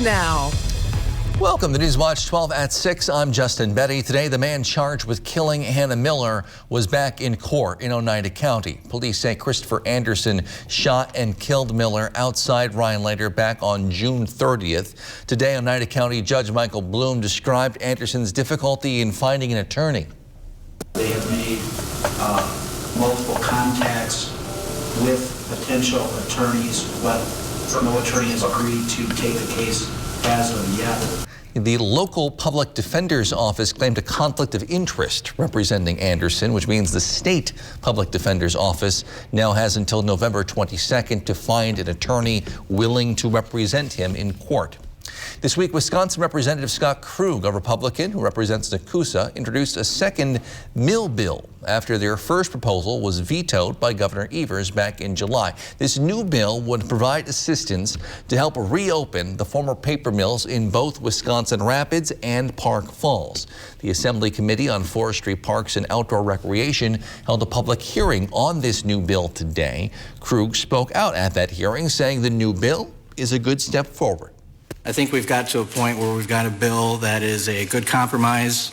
Now. Welcome to Newswatch 12 at 6. I'm Justin Betty. Today, the man charged with killing Hannah Miller was back in court in Oneida County. Police say Christopher Anderson shot and killed Miller outside Rhinelander back on June 30th. Today, Oneida County Judge Michael Bloom described Anderson's difficulty in finding an attorney. They have made multiple contacts with potential attorneys, but no attorney has agreed to take the case as of yet. The local public defender's office claimed a conflict of interest representing Anderson, which means the state public defender's office now has until November 22nd to find an attorney willing to represent him in court. This week, Wisconsin Representative Scott Krug, a Republican who represents Nakusa, introduced a second mill bill after their first proposal was vetoed by Governor Evers back in July. This new bill would provide assistance to help reopen the former paper mills in both Wisconsin Rapids and Park Falls. The Assembly Committee on Forestry, Parks, and Outdoor Recreation held a public hearing on this new bill today. Krug spoke out at that hearing, saying the new bill is a good step forward. I think we've got to a point where we've got a bill that is a good compromise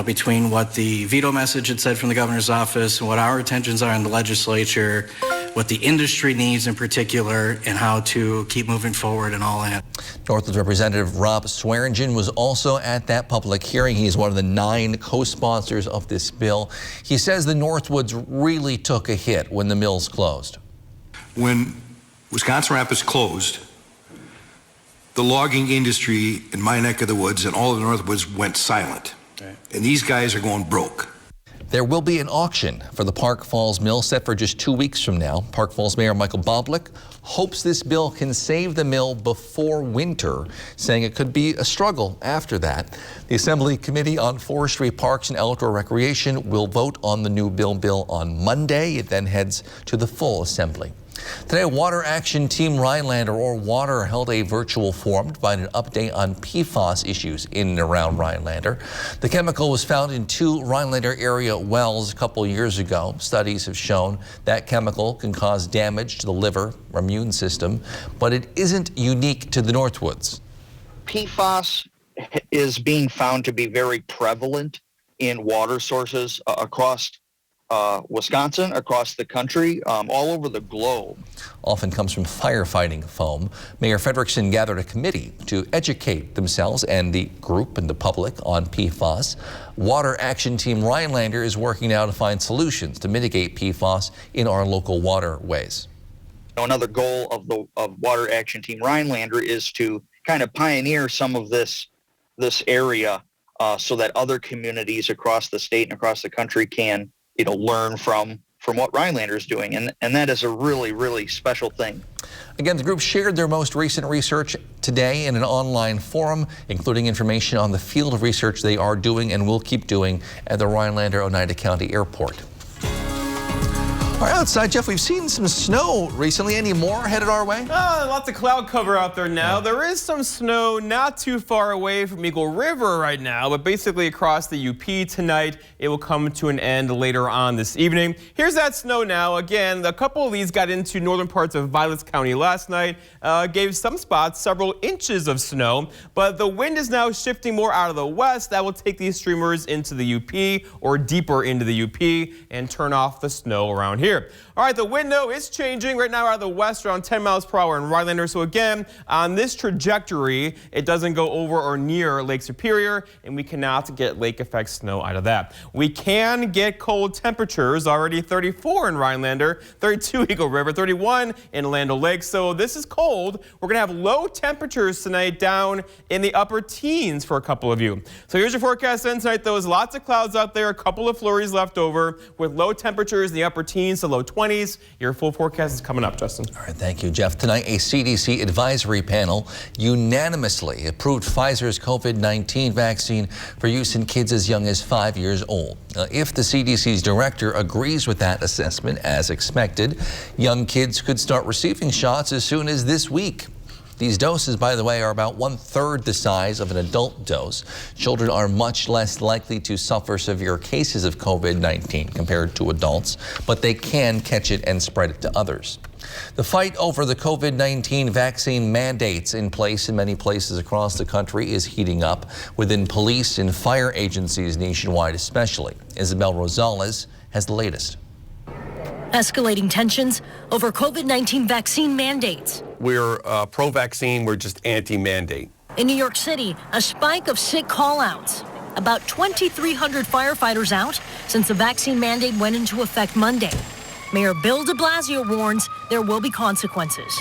between what the veto message had said from the governor's office and what our intentions are in the legislature, what the industry needs in particular, and how to keep moving forward and all that. Northwoods Representative Rob Swearingen was also at that public hearing. He's one of the 9 co-sponsors of this bill. He says the Northwoods really took a hit when the mills closed. When Wisconsin Rapids closed, the logging industry in my neck of the woods and all of the Northwoods went silent. Okay. And these guys are going broke. There will be an auction for the Park Falls mill set for just 2 weeks from now. Park Falls Mayor Michael Boblick hopes this bill can save the mill before winter, saying it could be a struggle after that. The Assembly Committee on Forestry, Parks, and Outdoor Recreation will vote on the new bill on Monday. It then heads to the full Assembly. Today, Water Action Team Rhinelander, or WATER, held a virtual forum to provide an update on PFAS issues in and around Rhinelander. The chemical was found in 2 Rhinelander area wells a couple years ago. Studies have shown that chemical can cause damage to the liver or immune system, but it isn't unique to the Northwoods. PFAS is being found to be very prevalent in water sources across Wisconsin, across the country, all over the globe. Often comes from firefighting foam. Mayor Frederickson gathered a committee to educate themselves and the group and the public on PFAS. Water Action Team Rhinelander is working now to find solutions to mitigate PFAS in our local waterways. Another goal of Water Action Team Rhinelander is to kind of pioneer some of this area so that other communities across the state and across the country can learn from what Rhinelander is doing, and that is a really, really special thing. Again, the group shared their most recent research today in an online forum, including information on the field of research they are doing and will keep doing at the Rhinelander Oneida County Airport. All right, outside, Jeff, we've seen some snow recently. Any more headed our way? Lots of cloud cover out there now. Yeah. There is some snow not too far away from Eagle River right now, but basically across the UP tonight. It will come to an end later on this evening. Here's that snow now. Again, a couple of these got into northern parts of Violets County last night. Gave some spots several inches of snow, but the wind is now shifting more out of the west. That will take these streamers into the UP or deeper into the UP and turn off the snow around here. All right, the window is changing right now out of the west around 10 miles per hour in Rhinelander. So again, on this trajectory, it doesn't go over or near Lake Superior, and we cannot get lake effect snow out of that. We can get cold temperatures, already 34 in Rhinelander, 32 Eagle River, 31 in Land O'Lakes. So this is cold. We're going to have low temperatures tonight down in the upper teens for a couple of you. So here's your forecast then tonight. There's lots of clouds out there, a couple of flurries left over with low temperatures in the upper teens to low 20s. Your full forecast is coming up, Justin. All right, thank you, Jeff. Tonight, a CDC advisory panel unanimously approved Pfizer's COVID-19 vaccine for use in kids as young as 5 years old. If the CDC's director agrees with that assessment, as expected, young kids could start receiving shots as soon as this week. These doses, by the way, are about 1/3 the size of an adult dose. Children are much less likely to suffer severe cases of COVID-19 compared to adults, but they can catch it and spread it to others. The fight over the COVID-19 vaccine mandates in place in many places across the country is heating up within police and fire agencies nationwide especially. Isabel Rosales has the latest. Escalating tensions over COVID-19 vaccine mandates. We're pro-vaccine, we're just anti-mandate. In New York City, a spike of sick call-outs. About 2,300 firefighters out since the vaccine mandate went into effect Monday. Mayor Bill de Blasio warns there will be consequences.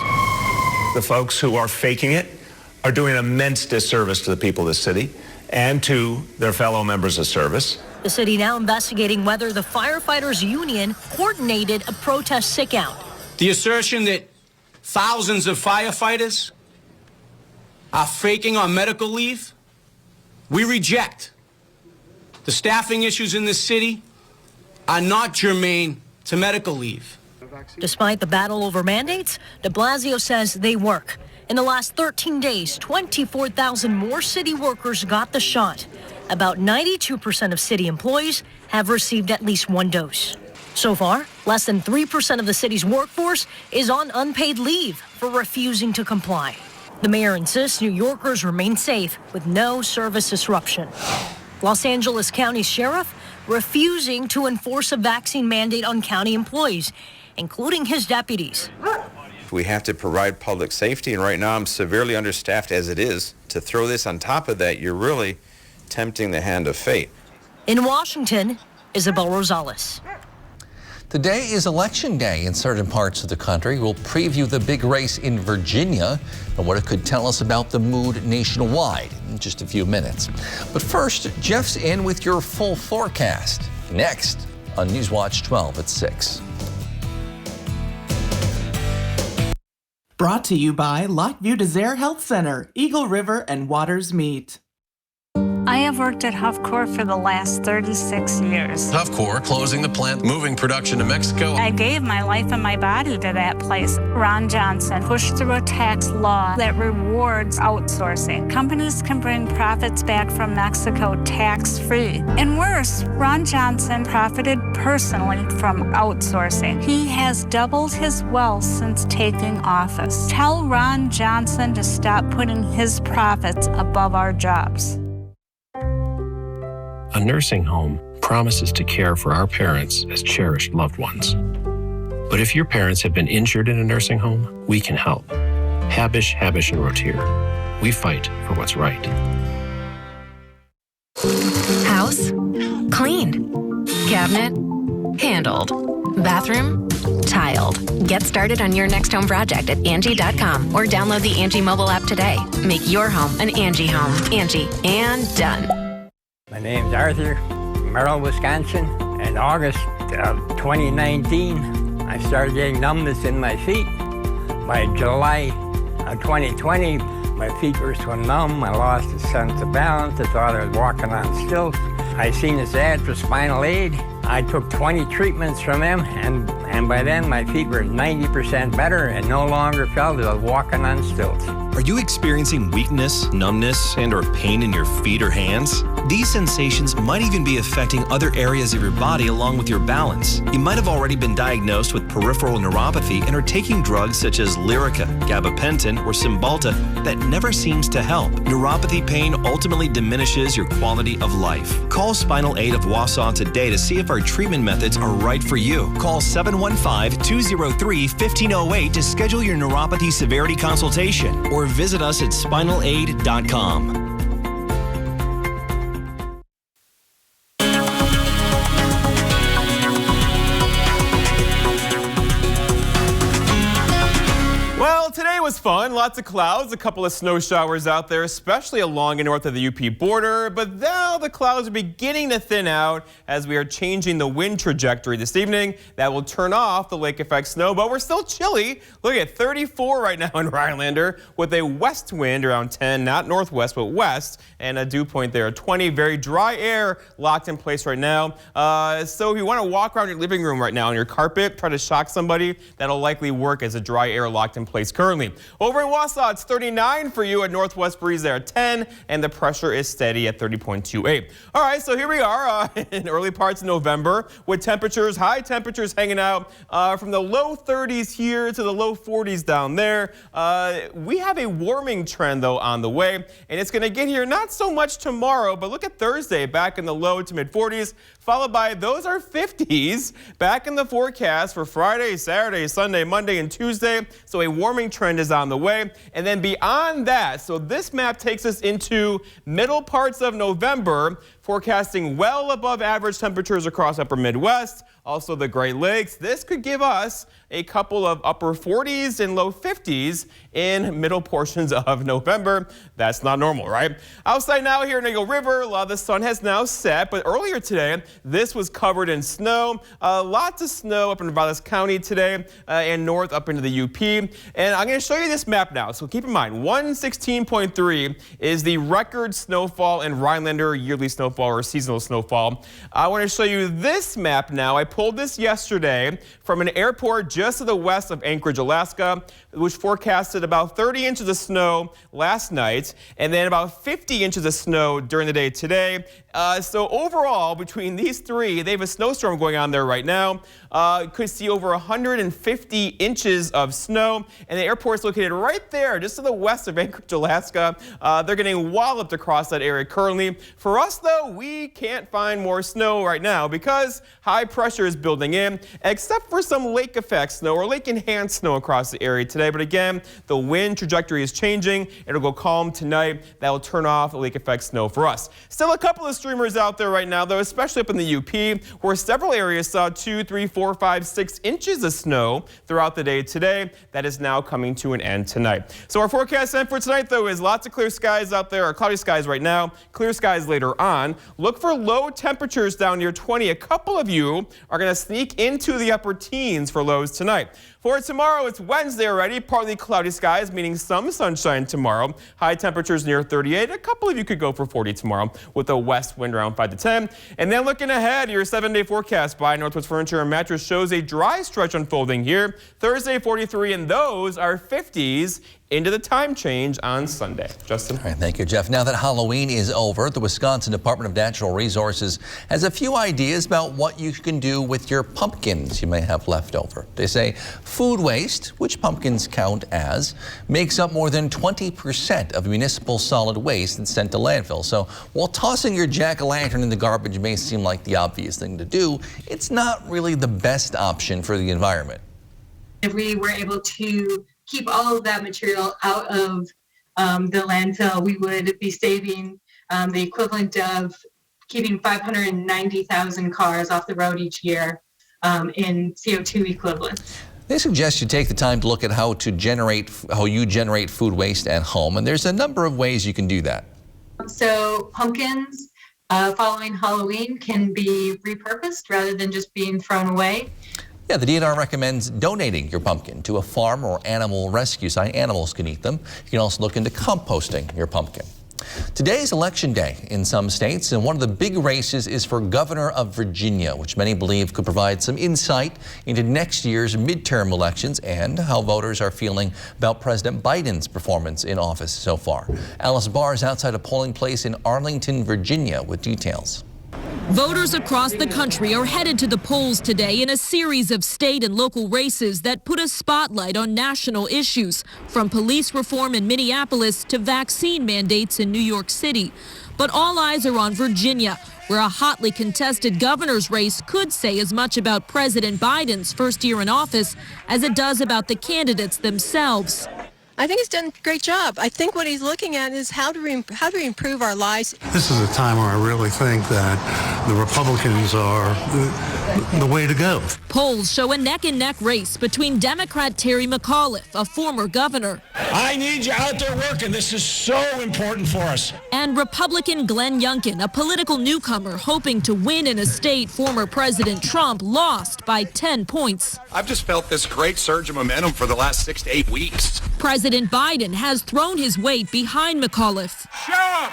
The folks who are faking it are doing an immense disservice to the people of the city and to their fellow members of service. The city now investigating whether the firefighters union coordinated a protest sick-out. The assertion that thousands of firefighters are faking on medical leave, we reject. The staffing issues in this city are not germane to medical leave. Despite the battle over mandates, de Blasio says they work. In the last 13 days, 24,000 more city workers got the shot. About 92% of city employees have received at least one dose. So far, less than 3% of the city's workforce is on unpaid leave for refusing to comply. The mayor insists New Yorkers remain safe with no service disruption. Los Angeles County Sheriff refusing to enforce a vaccine mandate on county employees, including his deputies. We have to provide public safety, and right now I'm severely understaffed as it is. To throw this on top of that, you're really tempting the hand of fate. In Washington, Isabel Rosales. Today is Election Day in certain parts of the country. We'll preview the big race in Virginia and what it could tell us about the mood nationwide in just a few minutes. But first, Jeff's in with your full forecast. Next on Newswatch 12 at 6. Brought to you by Lockview Desert Health Center, Eagle River and Waters Meet. I have worked at Huffcore for the last 36 years. Huffcore closing the plant, moving production to Mexico. I gave my life and my body to that place. Ron Johnson pushed through a tax law that rewards outsourcing. Companies can bring profits back from Mexico tax-free. And worse, Ron Johnson profited personally from outsourcing. He has doubled his wealth since taking office. Tell Ron Johnson to stop putting his profits above our jobs. A nursing home promises to care for our parents as cherished loved ones. But if your parents have been injured in a nursing home, we can help. Habish, Habish, and Rotier. We fight for what's right. House cleaned. Cabinet handled. Bathroom tiled. Get started on your next home project at Angie.com or download the Angie mobile app today. Make your home an Angie home. Angie, and done. My name's Arthur, Merrill, Wisconsin. In August of 2019, I started getting numbness in my feet. By July of 2020, my feet were so numb, I lost a sense of balance. I thought I was walking on stilts. I seen this ad for spinal aid. I took 20 treatments from them, and by then my feet were 90% better and no longer felt as I was walking on stilts. Are you experiencing weakness, numbness, and or pain in your feet or hands? These sensations might even be affecting other areas of your body along with your balance. You might have already been diagnosed with peripheral neuropathy and are taking drugs such as Lyrica, gabapentin, or Cymbalta that never seems to help. Neuropathy pain ultimately diminishes your quality of life. Call Spinal Aid of Wausau today to see if our treatment methods are right for you. Call 715-203-1508 to schedule your neuropathy severity consultation or visit us at spinalaid.com. Well, today was fun. Lots of clouds, a couple of snow showers out there, especially along and north of the UP border. But now the clouds are beginning to thin out as we are changing the wind trajectory this evening. That will turn off the lake effect snow, but we're still chilly. Look at 34 right now in Rhinelander with a west wind around 10, not northwest, but west, and a dew point there, 20. Very dry air locked in place right now. So if you want to walk around your living room right now on your carpet, try to shock somebody, that'll likely work as a dry air locked in place currently. Over in Wausau, it's 39 for you. At northwest breeze there at 10, and the pressure is steady at 30.28. All right, so here we are in early parts of November with temperatures, high temperatures hanging out from the low 30s here to the low 40s down there. We have a warming trend, though, on the way, and it's going to get here not so much tomorrow, but look at Thursday, back in the low to mid 40s, followed by those are 50s back in the forecast for Friday, Saturday, Sunday, Monday, and Tuesday. So a warming trend is on the way. And then beyond that, so this map takes us into middle parts of November, forecasting well above average temperatures across upper Midwest, also the Great Lakes. This could give us a couple of upper 40s and low 50s in middle portions of November. That's not normal, right? Outside now here in Eagle River, a lot of the sun has now set, but earlier today, this was covered in snow. Lots of snow up in Valles County today and north up into the UP. And I'm going to show you this map now. So keep in mind, 116.3 is the record snowfall in Rhinelander yearly snowfall or seasonal snowfall. I want to show you this map now. I pulled this yesterday from an airport just to the west of Anchorage, Alaska, which forecasted about 30 inches of snow last night and then about 50 inches of snow during the day today. So overall, between these three, they have a snowstorm going on there right now. Could see over 150 inches of snow, and the airport's located right there, just to the west of Anchorage, Alaska. They're getting walloped across that area currently. For us, though, we can't find more snow right now because high pressure is building in, except for some lake effect snow or lake enhanced snow across the area today. But again, the wind trajectory is changing. It'll go calm tonight. That'll turn off the lake effect snow for us. Still a couple of streamers out there right now, though, especially up in the UP, where several areas saw 2, 3, 4, 5, 6 inches of snow throughout the day today. That is now coming to an end tonight. So our forecast then for tonight, though, is lots of clear skies out there, or cloudy skies right now, clear skies later on. Look for low temperatures down near 20. A couple of you are going to sneak into the upper teens for lows tonight. For tomorrow, it's Wednesday already, partly cloudy skies, meaning some sunshine tomorrow. High temperatures near 38. A couple of you could go for 40 tomorrow with a west wind around 5 to 10. And then looking ahead, your 7-day forecast by Northwest Furniture and Mattress shows a dry stretch unfolding here. Thursday, 43, and those are 50s into the time change on Sunday. Justin. All right, thank you, Jeff. Now that Halloween is over, the Wisconsin Department of Natural Resources has a few ideas about what you can do with your pumpkins you may have left over. They say food waste, which pumpkins count as, makes up more than 20% of municipal solid waste that's sent to landfill. So while tossing your jack-o'-lantern in the garbage may seem like the obvious thing to do, it's not really the best option for the environment. If we were able to keep all of that material out of the landfill, we would be saving the equivalent of keeping 590,000 cars off the road each year in CO2 equivalent. They suggest you take the time to look at how you generate food waste at home, and there's a number of ways you can do that. So pumpkins following Halloween can be repurposed rather than just being thrown away. Yeah, the DNR recommends donating your pumpkin to a farm or animal rescue site. Animals can eat them. You can also look into composting your pumpkin. Today is election day in some states, and one of the big races is for governor of Virginia, which many believe could provide some insight into next year's midterm elections and how voters are feeling about President Biden's performance in office so far. Alice Barr is outside a polling place in Arlington, Virginia with details. Voters across the country are headed to the polls today in a series of state and local races that put a spotlight on national issues, from police reform in Minneapolis to vaccine mandates in New York City. But all eyes are on Virginia, where a hotly contested governor's race could say as much about President Biden's first year in office as it does about the candidates themselves. I think he's done a great job. I think what he's looking at is how do we improve our lives. This is a time where I really think that the Republicans are the way to go. Polls show a neck-and-neck race between Democrat Terry McAuliffe, a former governor. I need you out there working. This is so important for us. And Republican Glenn Youngkin, a political newcomer hoping to win in a state former President Trump lost by 10 points. I've just felt this great surge of momentum for the last 6 to 8 weeks. President Biden has thrown his weight behind McAuliffe. Show up!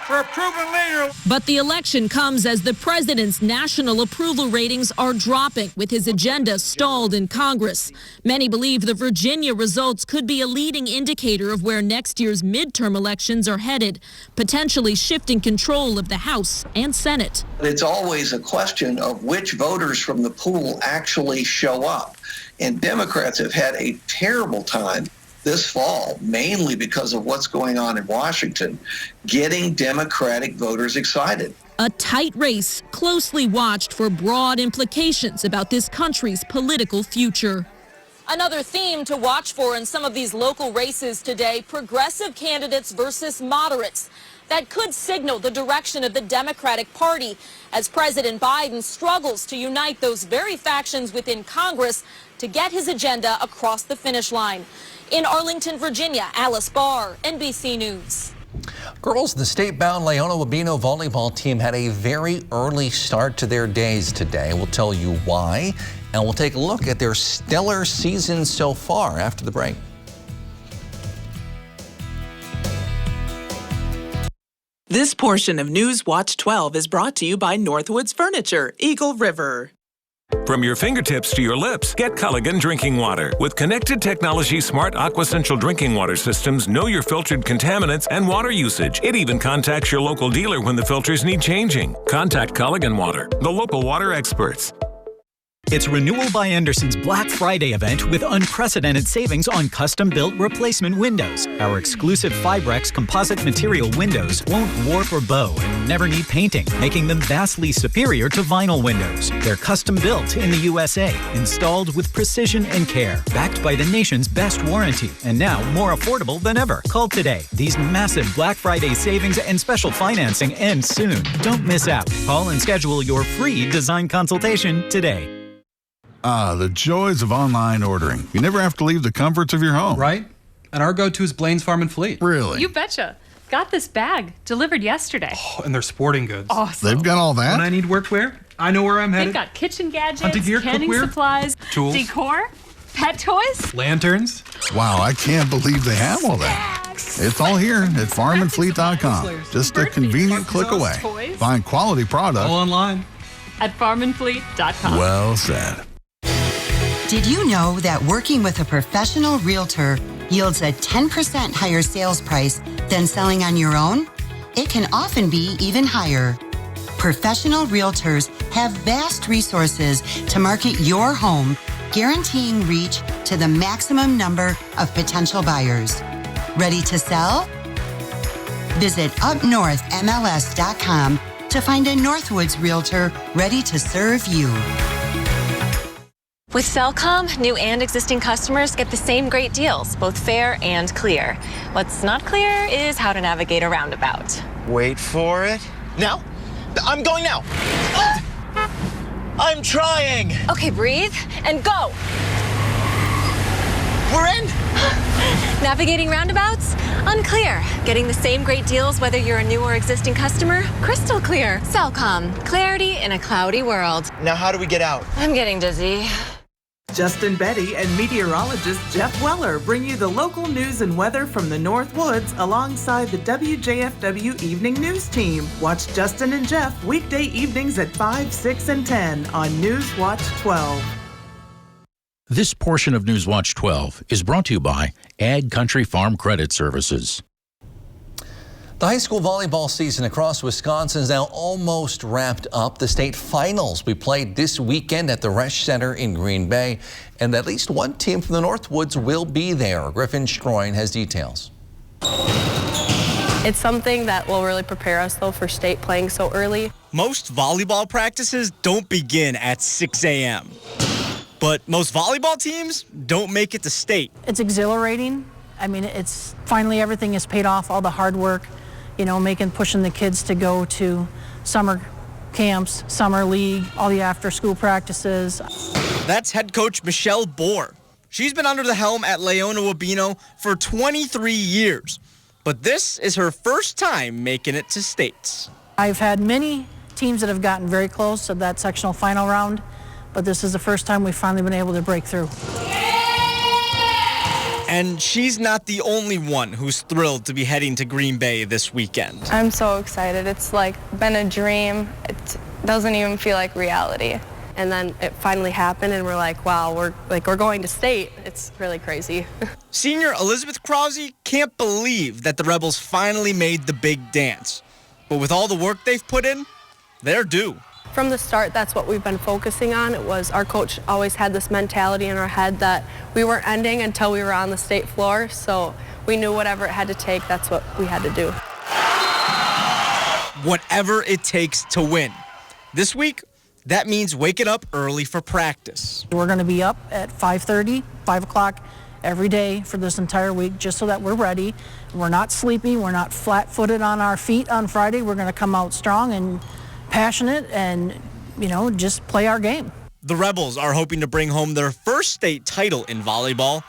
for a proven leader. But the election comes as the president's national approval ratings are dropping, with his agenda stalled in Congress. Many believe the Virginia results could be a leading indicator of where next year's midterm elections are headed, potentially shifting control of the House and Senate. It's always a question of which voters from the pool actually show up. And Democrats have had a terrible time this fall, mainly because of what's going on in Washington, getting Democratic voters excited. A tight race, closely watched for broad implications about this country's political future. Another theme to watch for in some of these local races today, progressive candidates versus moderates. That could signal the direction of the Democratic Party as President Biden struggles to unite those very factions within Congress to get his agenda across the finish line. In Arlington, Virginia, Alice Barr, NBC News. Girls, the state-bound Leona Wabeno volleyball team had a very early start to their days today. We'll tell you why, and we'll take a look at their stellar season so far after the break. This portion of News Watch 12 is brought to you by Northwoods Furniture, Eagle River. From your fingertips to your lips, get Culligan drinking water. With connected technology, smart AquaCentral drinking water systems know your filtered contaminants and water usage. It even contacts your local dealer when the filters need changing. Contact Culligan Water, the local water experts. It's Renewal by Andersen's Black Friday event with unprecedented savings on custom-built replacement windows. Our exclusive Fibrex composite material windows won't warp or bow and never need painting, making them vastly superior to vinyl windows. They're custom-built in the USA, installed with precision and care, backed by the nation's best warranty, and now more affordable than ever. Call today. These massive Black Friday savings and special financing end soon. Don't miss out. Call and schedule your free design consultation today. Ah, the joys of online ordering. You never have to leave the comforts of your home. Right? And our go-to is Blaine's Farm and Fleet. Really? You betcha. Got this bag delivered yesterday. Oh, and they're sporting goods. Awesome. They've got all that? When I need workwear, I know where I'm headed. They've got kitchen gadgets, Hunting gear, canning cookware, supplies, tools, decor, pet toys, lanterns. Wow, I can't believe they have all that. It's all here at farmandfleet.com. Just a convenient click away. Toys. Find quality products all online at farmandfleet.com. Well said. Did you know that working with a professional realtor yields a 10% higher sales price than selling on your own? It can often be even higher. Professional realtors have vast resources to market your home, guaranteeing reach to the maximum number of potential buyers. Ready to sell? Visit upnorthmls.com to find a Northwoods realtor ready to serve you. With Cellcom, new and existing customers get the same great deals, both fair and clear. What's not clear is how to navigate a roundabout. Wait for it. Now? I'm going now. I'm trying. Okay, breathe and go. We're in. Navigating roundabouts? Unclear. Getting the same great deals whether you're a new or existing customer? Crystal clear. Cellcom. Clarity in a cloudy world. Now how do we get out? I'm getting dizzy. Justin Betty and meteorologist Jeff Weller bring you the local news and weather from the North Woods alongside the WJFW Evening News Team. Watch Justin and Jeff weekday evenings at 5, 6, and 10 on News Watch 12. This portion of News Watch 12 is brought to you by Ag Country Farm Credit Services. The high school volleyball season across Wisconsin is now almost wrapped up. The state finals will be played this weekend at the Resch Center in Green Bay, and at least one team from the Northwoods will be there. Griffin Stroin has details. It's something that will really prepare us, though, for state playing so early. Most volleyball practices don't begin at 6 a.m., but most volleyball teams don't make it to state. It's exhilarating. I mean, it's finally everything is paid off, all the hard work. You know, pushing the kids to go to summer camps, summer league, all the after-school practices. That's head coach Michelle Bohr. She's been under the helm at Leona Wabeno for 23 years, but this is her first time making it to states. I've had many teams that have gotten very close to that sectional final round, but this is the first time we've finally been able to break through. And she's not the only one who's thrilled to be heading to Green Bay this weekend. I'm so excited. It's like been a dream. It doesn't even feel like reality. And then it finally happened and we're like, wow, we're going to state. It's really crazy. Senior Elizabeth Krause can't believe that the Rebels finally made the big dance. But with all the work they've put in, they're due. From the start, that's what we've been focusing on. It was our coach always had this mentality in our head that we weren't ending until we were on the state floor. So we knew whatever it had to take, that's what we had to do. Whatever it takes to win. This week, that means waking up early for practice. We're going to be up at 5:30, 5 o'clock every day for this entire week just so that we're ready. We're not sleepy. We're not flat-footed on our feet on Friday. We're going to come out strong and passionate and, just play our game. The Rebels are hoping to bring home their first state title in volleyball,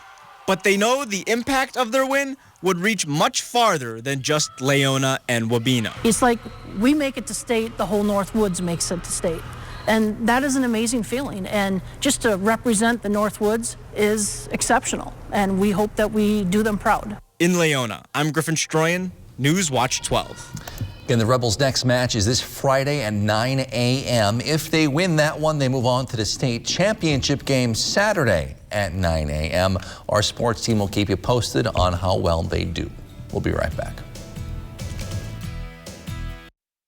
but they know the impact of their win would reach much farther than just Leona and Wabena. It's like we make it to state, the whole North Woods makes it to state. And that is an amazing feeling. And just to represent the North Woods is exceptional. And we hope that we do them proud. In Leona, I'm Griffin Stroyan, News Watch 12. And the Rebels' next match is this Friday at 9 a.m. If they win that one, they move on to the state championship game Saturday at 9 a.m. Our sports team will keep you posted on how well they do. We'll be right back.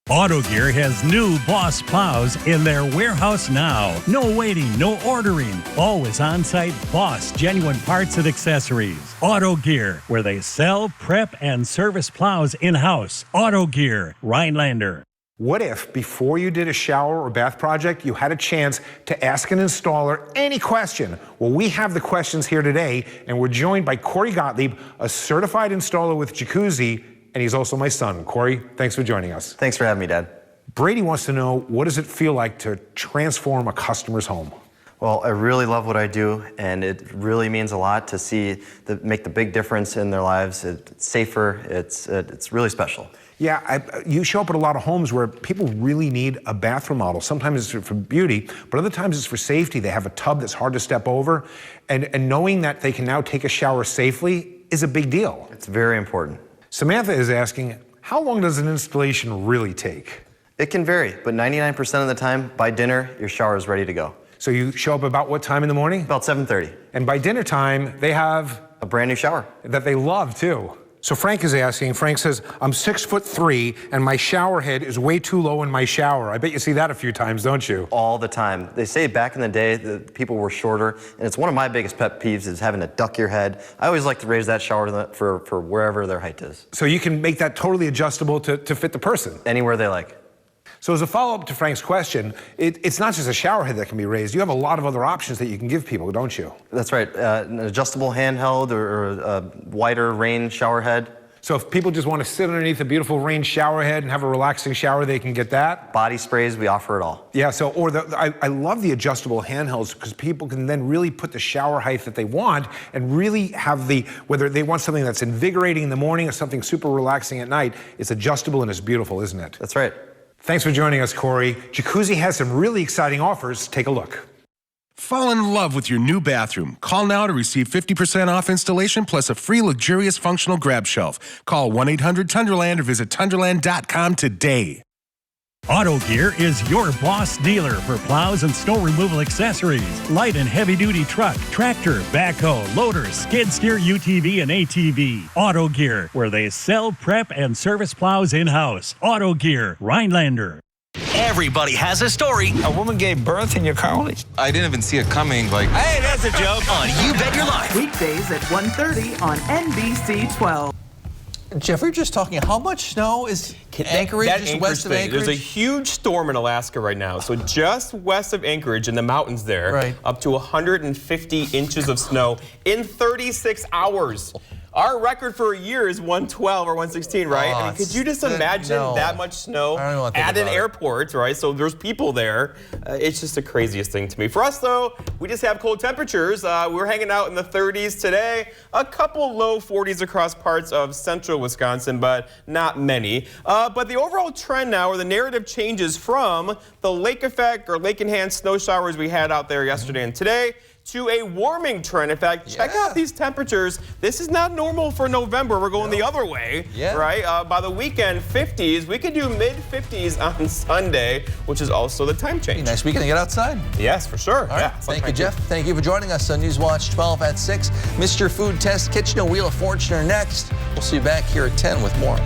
Auto Gear has new Boss plows in their warehouse now. No waiting, no ordering. Always on-site Boss genuine parts and accessories. Auto Gear, where they sell, prep, and service plows in-house. Auto Gear, Rhinelander. What if, before you did a shower or bath project, you had a chance to ask an installer any question? Well, we have the questions here today, and we're joined by Corey Gottlieb, a certified installer with Jacuzzi, and he's also my son. Corey, thanks for joining us. Thanks for having me, Dad. Brady wants to know, what does it feel like to transform a customer's home? Well, I really love what I do, and it really means a lot to see make the big difference in their lives. It's safer, it's really special. Yeah, you show up at a lot of homes where people really need a bathroom model. Sometimes it's for beauty, but other times it's for safety. They have a tub that's hard to step over, and knowing that they can now take a shower safely is a big deal. It's very important. Samantha is asking, how long does an installation really take? It can vary, but 99% of the time, by dinner, your shower is ready to go. So you show up about what time in the morning? About 7:30. And by dinner time, they have a brand new shower that they love too. So Frank is asking, Frank says, I'm 6'3" and my shower head is way too low in my shower. I bet you see that a few times, don't you? All the time. They say back in the day that people were shorter, and it's one of my biggest pet peeves is having to duck your head. I always like to raise that shower for wherever their height is. So you can make that totally adjustable to fit the person? Anywhere they like. So as a follow-up to Frank's question, it's not just a shower head that can be raised. You have a lot of other options that you can give people, don't you? That's right. An adjustable handheld or a wider range shower head. So if people just want to sit underneath a beautiful range shower head and have a relaxing shower, they can get that? Body sprays, we offer it all. Yeah, so I love the adjustable handhelds because people can then really put the shower height that they want and really have whether they want something that's invigorating in the morning or something super relaxing at night, it's adjustable and it's beautiful, isn't it? That's right. Thanks for joining us, Corey. Jacuzzi has some really exciting offers. Take a look. Fall in love with your new bathroom. Call now to receive 50% off installation plus a free luxurious functional grab shelf. Call 1-800-Tunderland or visit Tunderland.com today. Auto Gear is your Boss dealer for plows and snow removal accessories, light and heavy duty truck, tractor, backhoe, loader, skid steer, UTV, and ATV. Auto Gear, where they sell, prep, and service plows in-house. Auto Gear, Rhinelander. Everybody has a story. A woman gave birth in your college. I didn't even see it coming. Hey, that's a joke. On You Bet Your Life. Weekdays at 1:30 on NBC 12. Jeff, we were just talking, how much snow is Anchorage, just west of Anchorage? There's a huge storm in Alaska right now. So just west of Anchorage in the mountains there, up to 150 inches of snow in 36 hours. Our record for a year is 112 or 116, right? I mean, could you just imagine that much snow at an airport, right? So there's people there. It's just the craziest thing to me. For us, though, we just have cold temperatures. We're hanging out in the 30s today. A couple low 40s across parts of central Wisconsin, but not many. But the overall trend now, or the narrative changes from the lake effect or lake enhanced snow showers we had out there yesterday and today to a warming trend. In fact, check out these temperatures. This is not normal for November. We're going the other way, right? By the weekend, 50s. We could do mid-50s on Sunday, which is also the time change. Nice weekend to get outside. Yes, for sure. All right. Thank you, Jeff. Thank you for joining us on Newswatch 12 at 6. Mr. Food Test Kitchen and Wheel of Fortune are next. We'll see you back here at 10 with more.